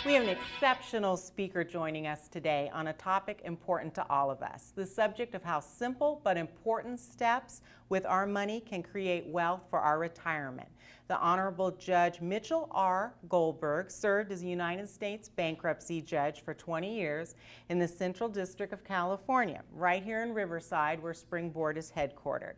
We have an exceptional speaker joining us today on a topic important to all of us, the subject of how simple but important steps with our money can create wealth for our retirement. The Honorable Judge Mitchell R. Goldberg served as a United States bankruptcy judge for 20 years in the Central District of California, right here in Riverside where Springboard is headquartered.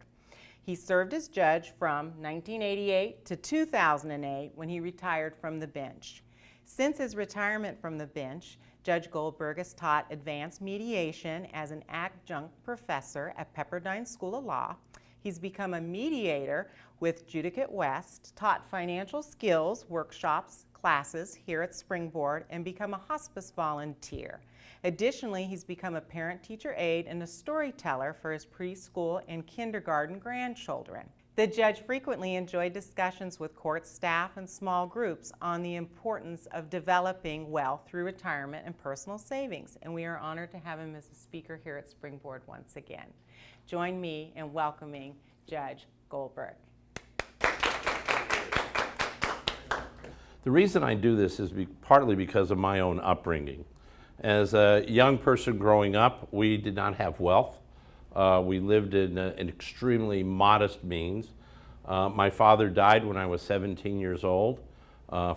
He served as judge from 1988 to 2008 when he retired from the bench. Since his retirement from the bench, Judge Goldberg has taught advanced mediation as an adjunct professor at Pepperdine School of Law. He's become a mediator with Judicate West, taught financial skills workshops, classes here at Springboard, and become a hospice volunteer. Additionally, he's become a parent-teacher aide and a storyteller for his preschool and kindergarten grandchildren. The judge frequently enjoyed discussions with court staff and small groups on the importance of developing wealth through retirement and personal savings, and we are honored to have him as a speaker here at Springboard once again. Join me in welcoming Judge Goldberg. The reason I do this is partly because of my own upbringing. As a young person growing up, we did not have wealth. We lived in an extremely modest means. My father died when I was 17 years old.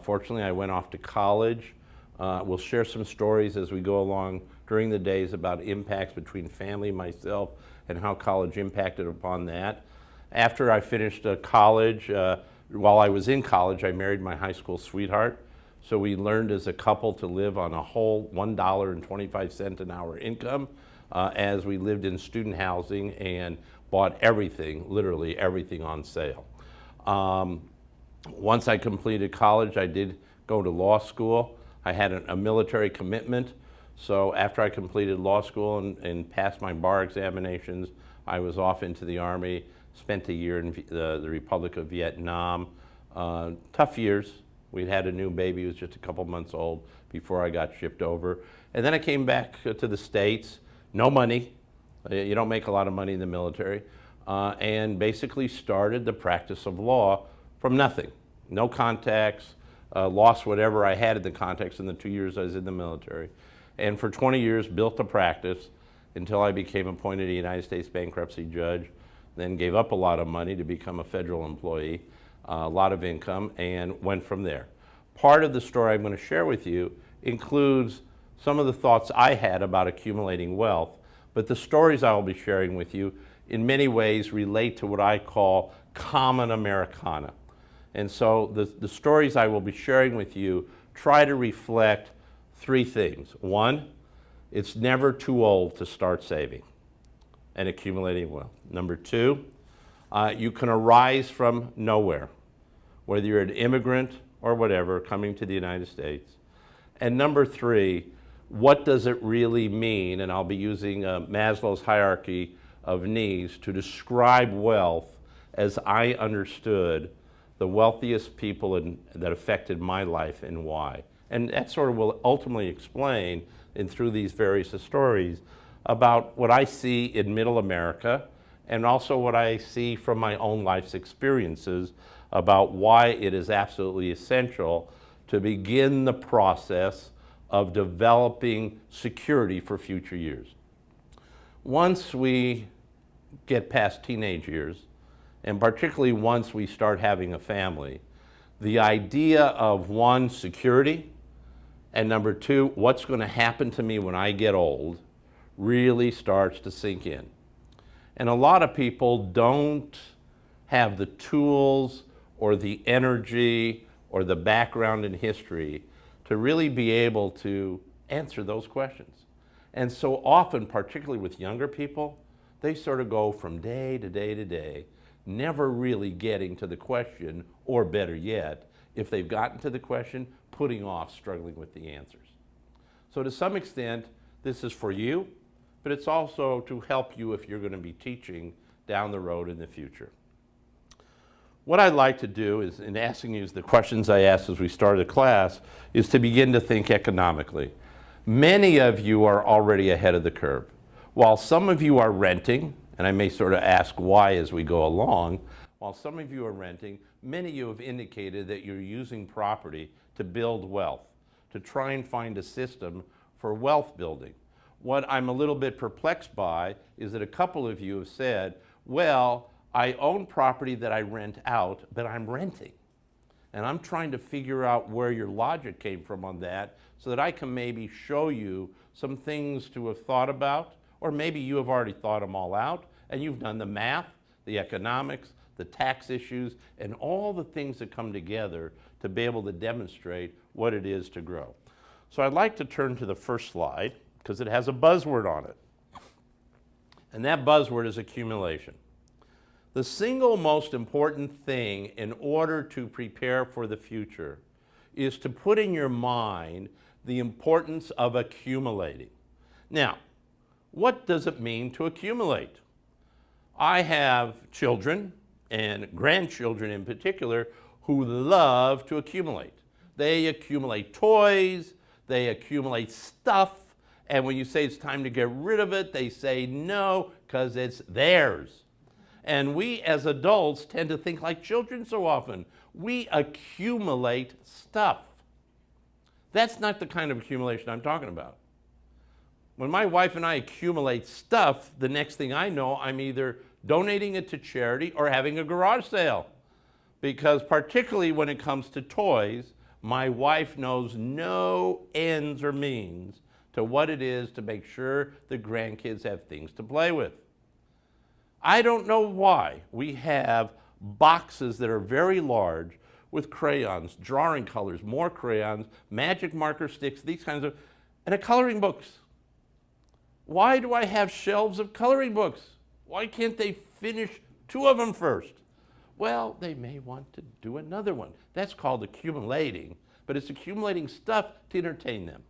Fortunately, I went off to college. We'll share some stories as we go along during the days about impacts between family, myself, and how college impacted upon that. After I finished college, while I was in college, I married my high school sweetheart. So we learned as a couple to live on a whole $1.25 an hour income as we lived in student housing and bought everything, literally everything on sale. Once I completed college, I did go to law school. I had a military commitment. So after I completed law school and passed my bar examinations, I was off into the Army, spent a year in the Republic of Vietnam. Tough years. We'd had a new baby who was just a couple months old before I got shipped over. And then I came back to the States, no money. You don't make a lot of money in the military. And basically started the practice of law from nothing. No contacts, lost whatever I had in the contacts in the 2 years I was in the military. And for 20 years built a practice until I became appointed a United States bankruptcy judge, then gave up a lot of money to become a federal employee, a lot of income, and went from there. Part of the story I'm going to share with you includes some of the thoughts I had about accumulating wealth, but the stories I will be sharing with you in many ways relate to what I call common Americana. And so the stories I will be sharing with you try to reflect three things. One, it's never too old to start saving and accumulating wealth. Number two, you can arise from nowhere, whether you're an immigrant or whatever, coming to the United States. And number three, what does it really mean? And I'll be using Maslow's hierarchy of needs to describe wealth as I understood the wealthiest people that affected my life and why. And that sort of will ultimately explain, and through these various stories, about what I see in Middle America and also what I see from my own life's experiences about why it is absolutely essential to begin the process of developing security for future years. Once we get past teenage years, and particularly once we start having a family, the idea of one, security, and number two, what's going to happen to me when I get old, really starts to sink in. And a lot of people don't have the tools or the energy or the background and history to really be able to answer those questions. And so often, particularly with younger people, they sort of go from day to day to day, never really getting to the question, or better yet, if they've gotten to the question, putting off struggling with the answers. So to some extent, this is for you, but it's also to help you if you're going to be teaching down the road in the future. What I'd like to do is, in asking you the questions I asked as we started the class, is to begin to think economically. Many of you are already ahead of the curve. While some of you are renting, and I may sort of ask why as we go along, while some of you are renting, many of you have indicated that you're using property to build wealth, to try and find a system for wealth building. What I'm a little bit perplexed by is that a couple of you have said, well, I own property that I rent out, but I'm renting. And I'm trying to figure out where your logic came from on that so that I can maybe show you some things to have thought about, or maybe you have already thought them all out and you've done the math, the economics, the tax issues, and all the things that come together to be able to demonstrate what it is to grow. So I'd like to turn to the first slide because it has a buzzword on it. And that buzzword is accumulation. The single most important thing in order to prepare for the future is to put in your mind the importance of accumulating. Now, what does it mean to accumulate? I have children, and grandchildren in particular, who love to accumulate. They accumulate toys, they accumulate stuff, and when you say it's time to get rid of it, they say no, because it's theirs. And we as adults tend to think like children so often. We accumulate stuff. That's not the kind of accumulation I'm talking about. When my wife and I accumulate stuff, the next thing I know, I'm either donating it to charity or having a garage sale. Because particularly when it comes to toys, my wife knows no ends or means to what it is to make sure the grandkids have things to play with. I don't know why we have boxes that are very large with crayons, drawing colors, more crayons, magic marker sticks, these kinds of, and coloring books. Why do I have shelves of coloring books? Why can't they finish 2 of them first? Well, they may want to do another one. That's called accumulating, but it's accumulating stuff to entertain them.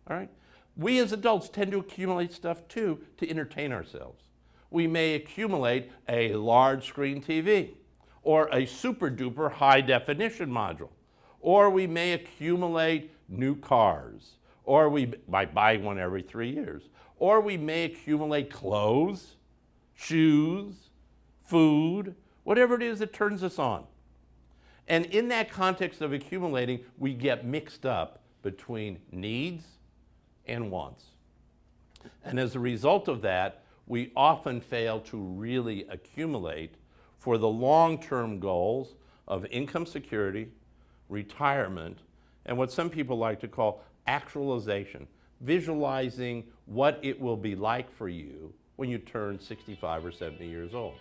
All right? We as adults tend to accumulate stuff too to entertain ourselves. We may accumulate a large screen TV or a super duper high definition module, or we may accumulate new cars, or we might buy one every 3 years, or we may accumulate clothes, shoes, food, whatever it is that turns us on. And in that context of accumulating, we get mixed up between needs and wants. And as a result of that, we often fail to really accumulate for the long-term goals of income security, retirement, and what some people like to call actualization, visualizing what it will be like for you when you turn 65 or 70 years old.